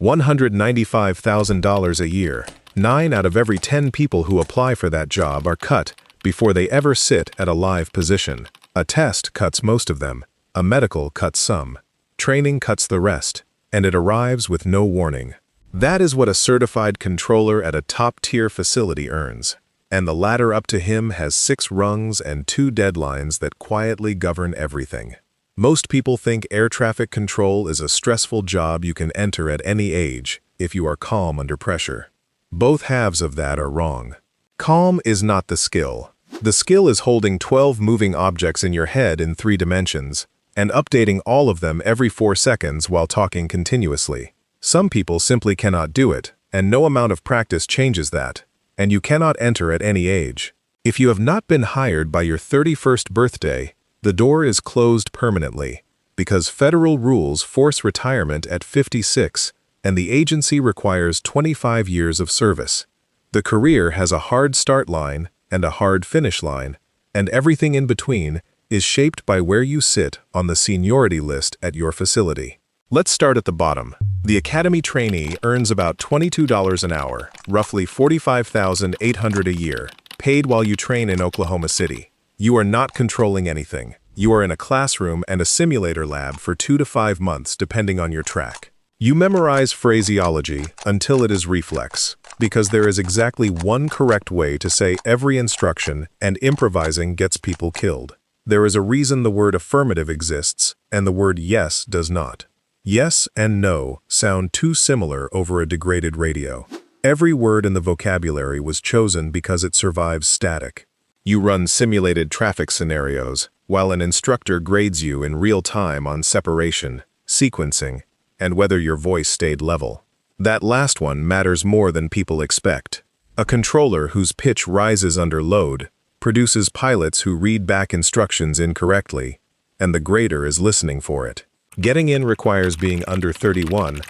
$195,000 a year. 9 out of every 10 people who apply for that job are cut before they ever sit at a live position. A test cuts most of them. A medical cuts some. Training cuts the rest. And it arrives with no warning. That is what a certified controller at a top-tier facility earns. And the ladder up to him has 6 rungs and 2 deadlines that quietly govern everything. Most people think air traffic control is a stressful job you can enter at any age if you are calm under pressure. Both halves of that are wrong. Calm is not the skill. The skill is holding 12 moving objects in your head in 3 dimensions and updating all of them every 4 seconds while talking continuously. Some people simply cannot do it, and no amount of practice changes that, and you cannot enter at any age. If you have not been hired by your 31st birthday, the door is closed permanently, because federal rules force retirement at 56, and the agency requires 25 years of service. The career has a hard start line and a hard finish line, and everything in between is shaped by where you sit on the seniority list at your facility. Let's start at the bottom. The Academy trainee earns about $22 an hour, roughly $45,800 a year, paid while you train in Oklahoma City. You are not controlling anything. You are in a classroom and a simulator lab for 2 to 5 months depending on your track. You memorize phraseology until it is reflex, because there is exactly one correct way to say every instruction, and improvising gets people killed. There is a reason the word affirmative exists and the word yes does not. Yes and no sound too similar over a degraded radio. Every word in the vocabulary was chosen because it survives static. You run simulated traffic scenarios, while an instructor grades you in real time on separation, sequencing, and whether your voice stayed level. That last one matters more than people expect. A controller whose pitch rises under load produces pilots who read back instructions incorrectly, and the grader is listening for it. Getting in requires being under 31,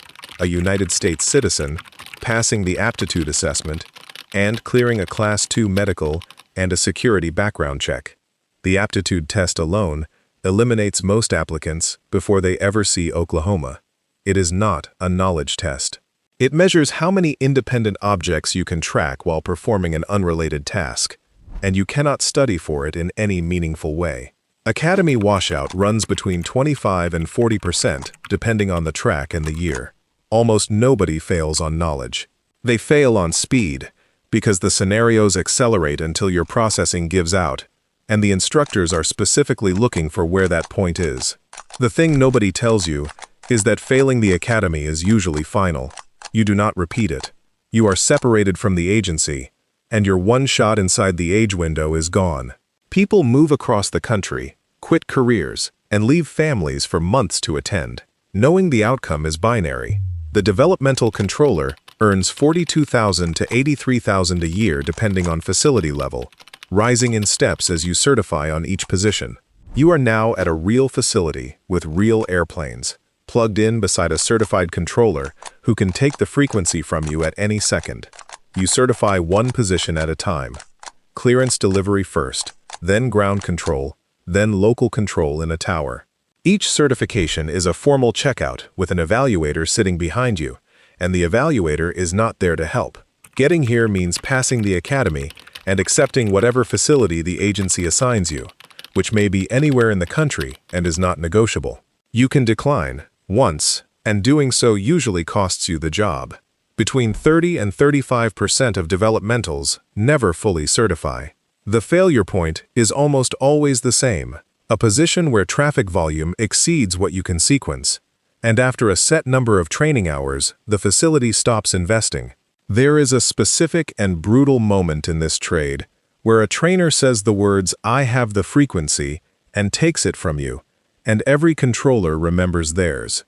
a United States citizen, passing the aptitude assessment, and clearing a Class 2 medical and a security background check. The aptitude test alone eliminates most applicants before they ever see Oklahoma. It is not a knowledge test. It measures how many independent objects you can track while performing an unrelated task, and you cannot study for it in any meaningful way. Academy washout runs between 25 and 40% depending on the track and the year. Almost nobody fails on knowledge. They fail on speed, because the scenarios accelerate until your processing gives out, and the instructors are specifically looking for where that point is. The thing nobody tells you is that failing the academy is usually final. You do not repeat it. You are separated from the agency, and your one shot inside the age window is gone. People move across the country, quit careers, and leave families for months to attend, knowing the outcome is binary. The developmental controller earns $42,000 to $83,000 a year depending on facility level, rising in steps as you certify on each position. You are now at a real facility with real airplanes, plugged in beside a certified controller who can take the frequency from you at any second. You certify one position at a time. Clearance delivery first, then ground control, then local control in a tower. Each certification is a formal checkout with an evaluator sitting behind you, and the evaluator is not there to help. Getting here means passing the academy and accepting whatever facility the agency assigns you, which may be anywhere in the country and is not negotiable. You can decline once, and doing so usually costs you the job. Between 30 and 35% of developmentals never fully certify. The failure point is almost always the same, a position where traffic volume exceeds what you can sequence, and after a set number of training hours, the facility stops investing. There is a specific and brutal moment in this trade where a trainer says the words, "I have the frequency," and takes it from you, and every controller remembers theirs.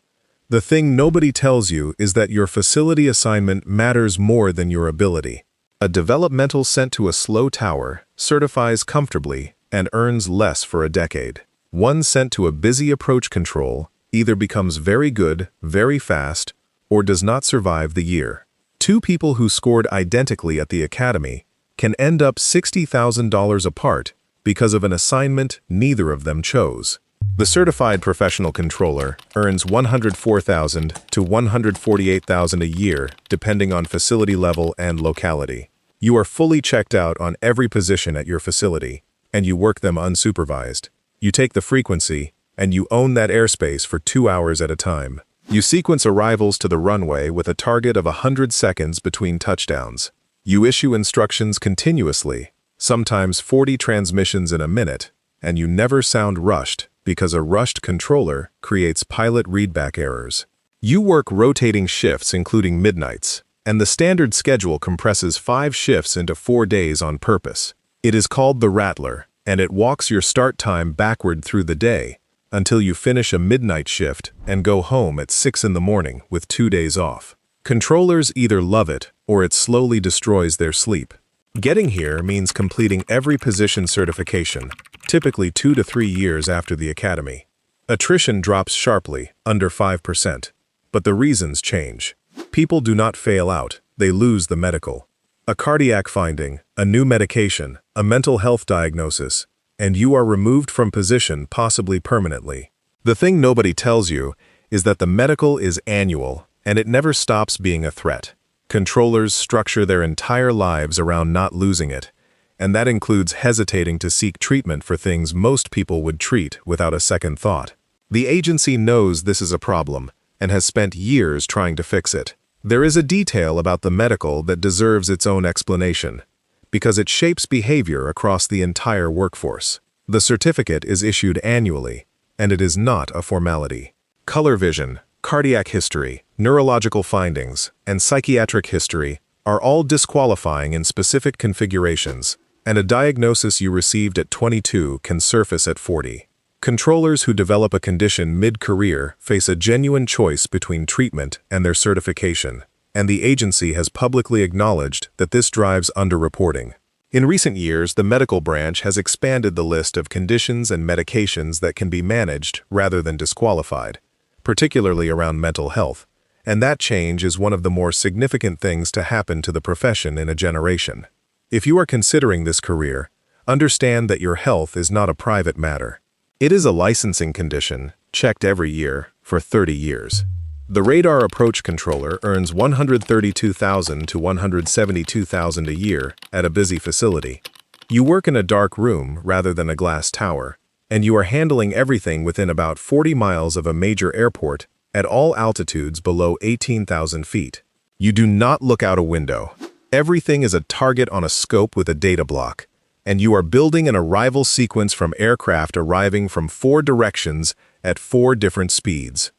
The thing nobody tells you is that your facility assignment matters more than your ability. A developmental sent to a slow tower certifies comfortably and earns less for a decade. One sent to a busy approach control either becomes very good, very fast, or does not survive the year. 2 people who scored identically at the academy can end up $60,000 apart because of an assignment neither of them chose. The certified professional controller earns $104,000 to $148,000 a year, depending on facility level and locality. You are fully checked out on every position at your facility, and you work them unsupervised. You take the frequency, and you own that airspace for 2 hours at a time. You sequence arrivals to the runway with a target of 100 seconds between touchdowns. You issue instructions continuously, sometimes 40 transmissions in a minute, and you never sound rushed because a rushed controller creates pilot readback errors. You work rotating shifts including midnights, and the standard schedule compresses 5 shifts into 4 days on purpose. It is called the rattler, and it walks your start time backward through the day until you finish a midnight shift and go home at 6 in the morning with 2 days off. Controllers either love it or it slowly destroys their sleep. Getting here means completing every position certification, typically 2 to 3 years after the academy. Attrition drops sharply, under 5%, but the reasons change. People do not fail out, they lose the medical. A cardiac finding, a new medication, a mental health diagnosis, and you are removed from position possibly permanently. The thing nobody tells you is that the medical is annual, and it never stops being a threat. Controllers structure their entire lives around not losing it, and that includes hesitating to seek treatment for things most people would treat without a second thought. The agency knows this is a problem and has spent years trying to fix it. There is a detail about the medical that deserves its own explanation, because it shapes behavior across the entire workforce. The certificate is issued annually, and it is not a formality. Color vision, cardiac history, neurological findings, and psychiatric history are all disqualifying in specific configurations, and a diagnosis you received at 22 can surface at 40. Controllers who develop a condition mid-career face a genuine choice between treatment and their certification, and the agency has publicly acknowledged that this drives underreporting. In recent years, the medical branch has expanded the list of conditions and medications that can be managed rather than disqualified, particularly around mental health, and that change is one of the more significant things to happen to the profession in a generation. If you are considering this career, understand that your health is not a private matter. It is a licensing condition, checked every year, for 30 years. The radar approach controller earns $132,000 to $172,000 a year at a busy facility. You work in a dark room rather than a glass tower, and you are handling everything within about 40 miles of a major airport at all altitudes below 18,000 feet. You do not look out a window. Everything is a target on a scope with a data block, and you are building an arrival sequence from aircraft arriving from 4 directions at 4 different speeds.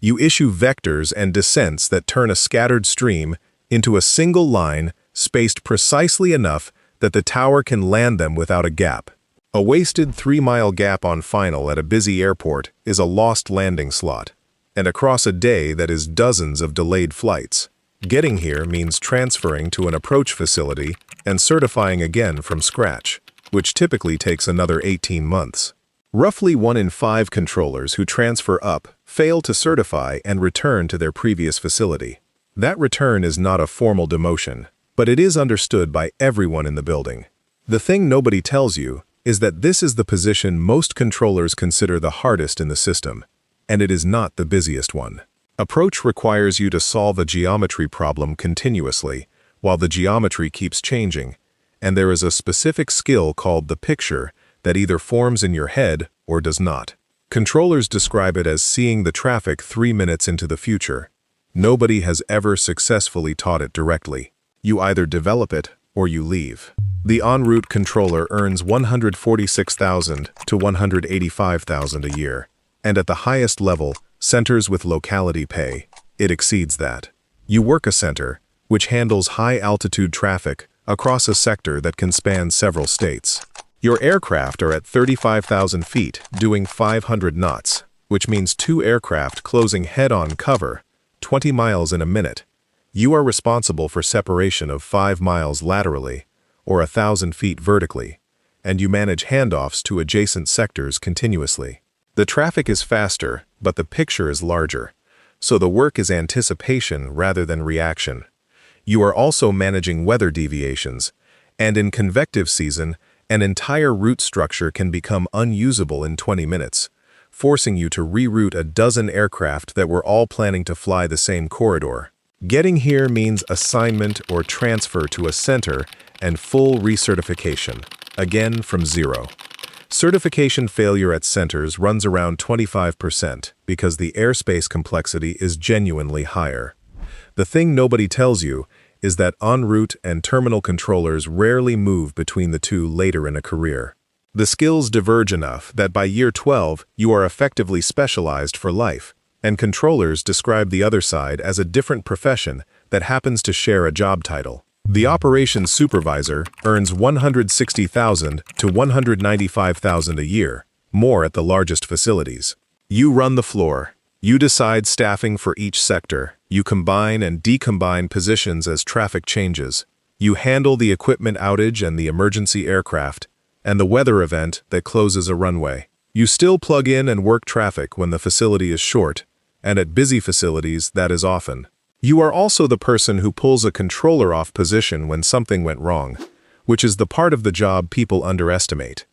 You issue vectors and descents that turn a scattered stream into a single line spaced precisely enough that the tower can land them without a gap. A wasted 3-mile gap on final at a busy airport is a lost landing slot, and across a day that is dozens of delayed flights. Getting here means transferring to an approach facility and certifying again from scratch, which typically takes another 18 months. Roughly 1 in 5 controllers who transfer up fail to certify and return to their previous facility. That return is not a formal demotion, but it is understood by everyone in the building. The thing nobody tells you is that this is the position most controllers consider the hardest in the system, and it is not the busiest one. Approach requires you to solve a geometry problem continuously, while the geometry keeps changing, and there is a specific skill called the picture that either forms in your head or does not. Controllers describe it as seeing the traffic 3 minutes into the future. Nobody has ever successfully taught it directly. You either develop it or you leave. The en route controller earns $146,000 to $185,000 a year, and at the highest level, centers with locality pay, it exceeds that. You work a center, which handles high-altitude traffic across a sector that can span several states. Your aircraft are at 35,000 feet, doing 500 knots, which means 2 aircraft closing head-on cover, 20 miles in a minute. You are responsible for separation of 5 miles laterally, or 1,000 feet vertically, and you manage handoffs to adjacent sectors continuously. The traffic is faster, but the picture is larger, so the work is anticipation rather than reaction. You are also managing weather deviations, and in convective season, an entire route structure can become unusable in 20 minutes, forcing you to reroute a dozen aircraft that were all planning to fly the same corridor. Getting here means assignment or transfer to a center and full recertification, again from zero. Certification failure at centers runs around 25% because the airspace complexity is genuinely higher. The thing nobody tells you is that en route and terminal controllers rarely move between the two later in a career. The skills diverge enough that by year 12 you are effectively specialized for life, and controllers describe the other side as a different profession that happens to share a job title. The operations supervisor earns $160,000 to $195,000 a year, more at the largest facilities. You run the floor. You decide staffing for each sector. You combine and decombine positions as traffic changes. You handle the equipment outage and the emergency aircraft, and the weather event that closes a runway. You still plug in and work traffic when the facility is short, and at busy facilities that is often. You are also the person who pulls a controller off position when something went wrong, which is the part of the job people underestimate.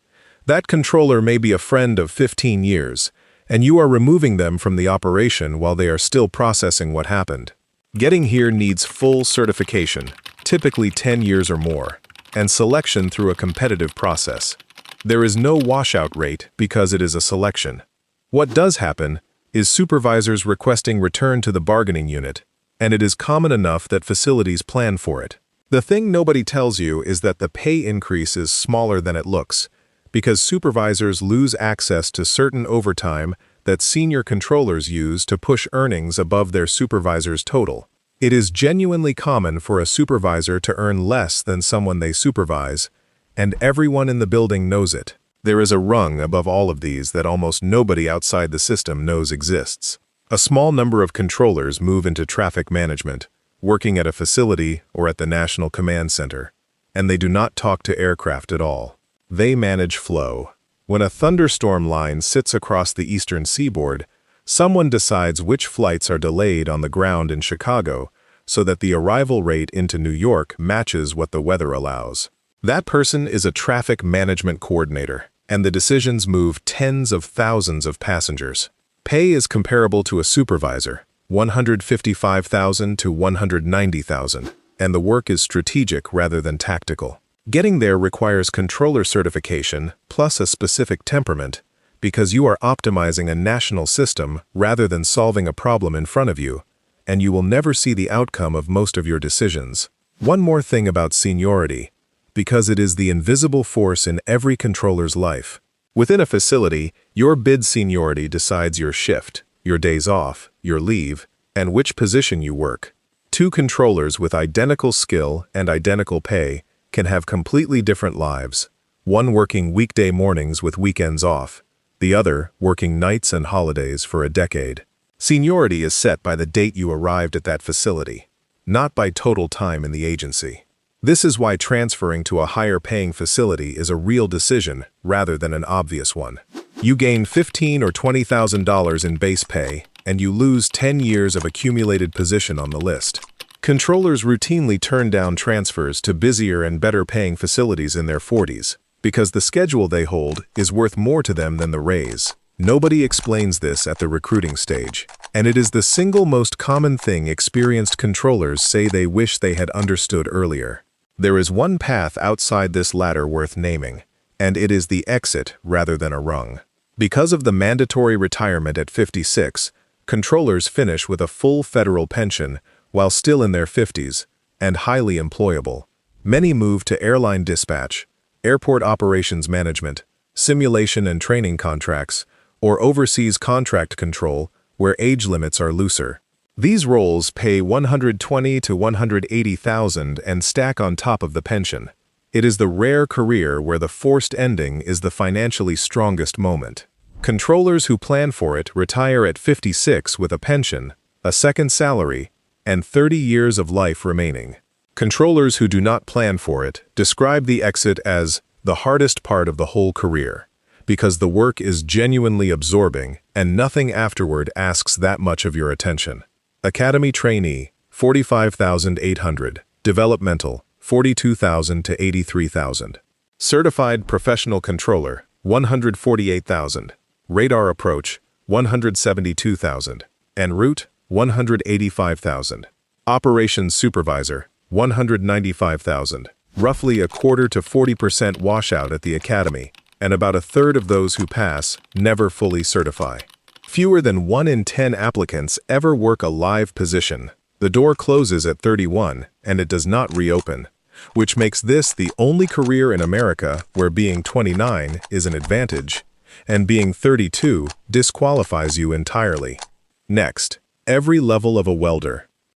That controller may be a friend of 15 years, and you are removing them from the operation while they are still processing what happened. Getting here needs full certification, typically 10 years or more, and selection through a competitive process. There is no washout rate because it is a selection. What does happen is supervisors requesting return to the bargaining unit, and it is common enough that facilities plan for it. The thing nobody tells you is that the pay increase is smaller than it looks, because supervisors lose access to certain overtime that senior controllers use to push earnings above their supervisor's total. It is genuinely common for a supervisor to earn less than someone they supervise, and everyone in the building knows it. There is a rung above all of these that almost nobody outside the system knows exists. A small number of controllers move into traffic management, working at a facility or at the National Command Center, and they do not talk to aircraft at all. They manage flow. When a thunderstorm line sits across the eastern seaboard, someone decides which flights are delayed on the ground in Chicago so that the arrival rate into New York matches what the weather allows. That person is a traffic management coordinator, and the decisions move tens of thousands of passengers. Pay is comparable to a supervisor, $155,000 to $190,000, and the work is strategic rather than tactical. Getting there requires controller certification plus a specific temperament, because you are optimizing a national system rather than solving a problem in front of you, and you will never see the outcome of most of your decisions. One more thing about seniority, because it is the invisible force in every controller's life. Within a facility, your bid seniority decides your shift, your days off, your leave, and which position you work. Two controllers with identical skill and identical pay can have completely different lives, one working weekday mornings with weekends off, the other working nights and holidays for a decade. Seniority is set by the date you arrived at that facility, not by total time in the agency. This is why transferring to a higher-paying facility is a real decision rather than an obvious one. You gain $15,000 or $20,000 in base pay, and you lose 10 years of accumulated position on the list. Controllers routinely turn down transfers to busier and better-paying facilities in their 40s, because the schedule they hold is worth more to them than the raise. Nobody explains this at the recruiting stage, and it is the single most common thing experienced controllers say they wish they had understood earlier. There is one path outside this ladder worth naming, and it is the exit rather than a rung. Because of the mandatory retirement at 56, controllers finish with a full federal pension while still in their 50s and highly employable. Many move to airline dispatch, airport operations management, simulation and training contracts, or overseas contract control where age limits are looser. These roles pay $120,000 to $180,000 and stack on top of the pension. It is the rare career where the forced ending is the financially strongest moment. Controllers who plan for it retire at 56 with a pension, a second salary, and 30 years of life remaining. Controllers who do not plan for it describe the exit as the hardest part of the whole career, because the work is genuinely absorbing and nothing afterward asks that much of your attention. Academy Trainee, $45,800. Developmental, $42,000 to $83,000. Certified Professional Controller, $148,000. radar approach, 172,000, en route, 185,000. Operations supervisor, 195,000. Roughly a quarter to 40% washout at the academy, and about a third of those who pass never fully certify. Fewer than 1 in 10 applicants ever work a live position. The door closes at 31, and it does not reopen, which makes this the only career in America where being 29 is an advantage, and being 32 disqualifies you entirely. Next, every level of a welder.